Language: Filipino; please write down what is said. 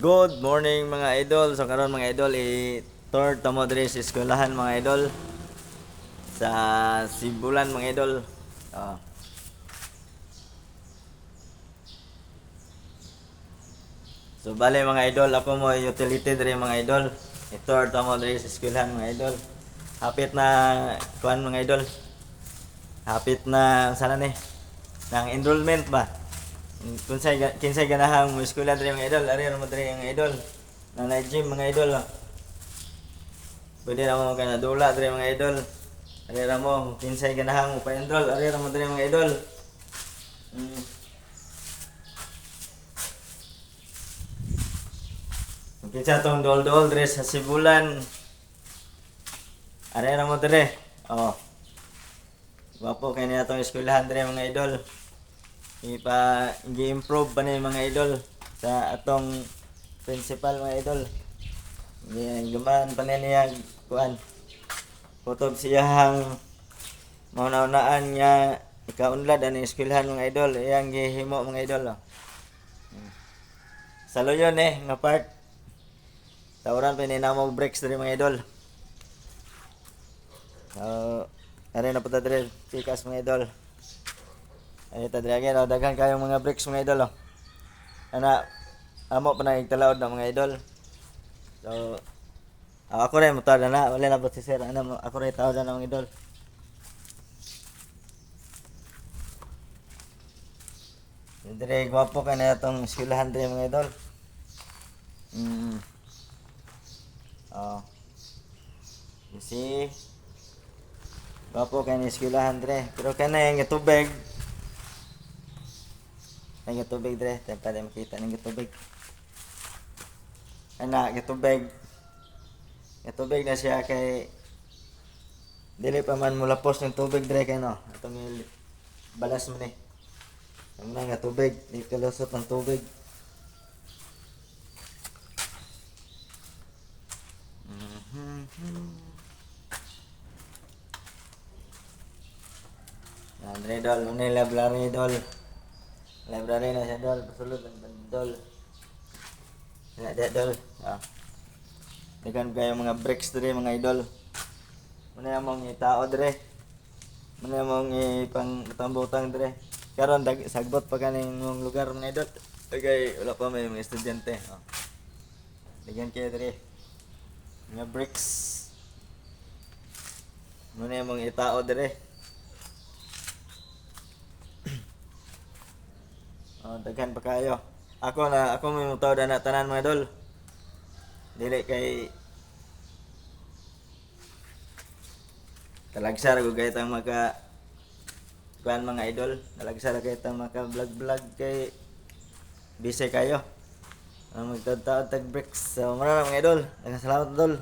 Good morning mga idol. So karon mga idol tour tamo diri sa eskwelahan mga idol sa Sibulan mga idol. Ah. So bale mga idol, ako mo utility diri mga idol. I-tour tamo diri sa eskwelahan mga idol. Hapit na kuan mga idol. Hapit na sana ni nang enrollment ba. Kinsay ganahang mo eskwela diri mga idol. Ari mo diri mga idol. Na gym mga idol. Pwede na mo kana dula diri mga idol. Ari ra mo kinsay ganahang mo pa-enroll, ari ra mo diri mga idol. Mm. Kinsa tong dol-dol diri sa Sibulan. Ari ra mo diri. Oh. Wapo kay niya tong eskwelahan diri mga idol. Gi-improve pa ni mga idol sa atong principal mga idol. Gumaan pa niya kuan. Kutob siyang mauna-unaan nga ikaunlad ang eskwelahan mga idol. Iyang gihimo mga idol. Oh. Sa loyon nga part. Tawran pa ni namo breaks diri mga idol. So, ari na punta diri pikas mga idol. Ay ta diri again, daghan kayong mga breaks mga idol. Ana amo pa na igtalaod na mga idol. So, ako rin mo tawad na, wala na po si sir. Ako rin tawad na mga idol. Dire gwapo ka na itong eskwelahan diri mga idol. Oh. You see? Gwapo ka na eskwelahan dire. Pero kana yung tubig. Ang tubig dire, tayo pa rin makita ng tubig. Ana, tubig. Tubig na siya kay dili pa man mula post ng tubig dire kay no. Atong balas mo ni. Ang nga tubig, di kalusot ng tubig. Andre dol, ano yung library dol? Library na siya dol, pasulod ng dol. Yan dol. Ah. Dagan kayo mga breaks dire mga idol. Muna among itao dire. Muna among ipang tambutang dire. Karon sagbot pa kaning mong lugar mga idol. Okay, wala pa may mga estudyante. Oh. Dagan kayo dire. Mga breaks. Muna among itao dire. Oh, daghan pa kayo. Ako may mutaw na tanan mga idol. Dili kay talagsar ko kay tang maka kuan mga idol. Talagsar kay tang maka vlog kay busy kayo. Magtataod tag breaks. So mara mga idol. Salamat idol.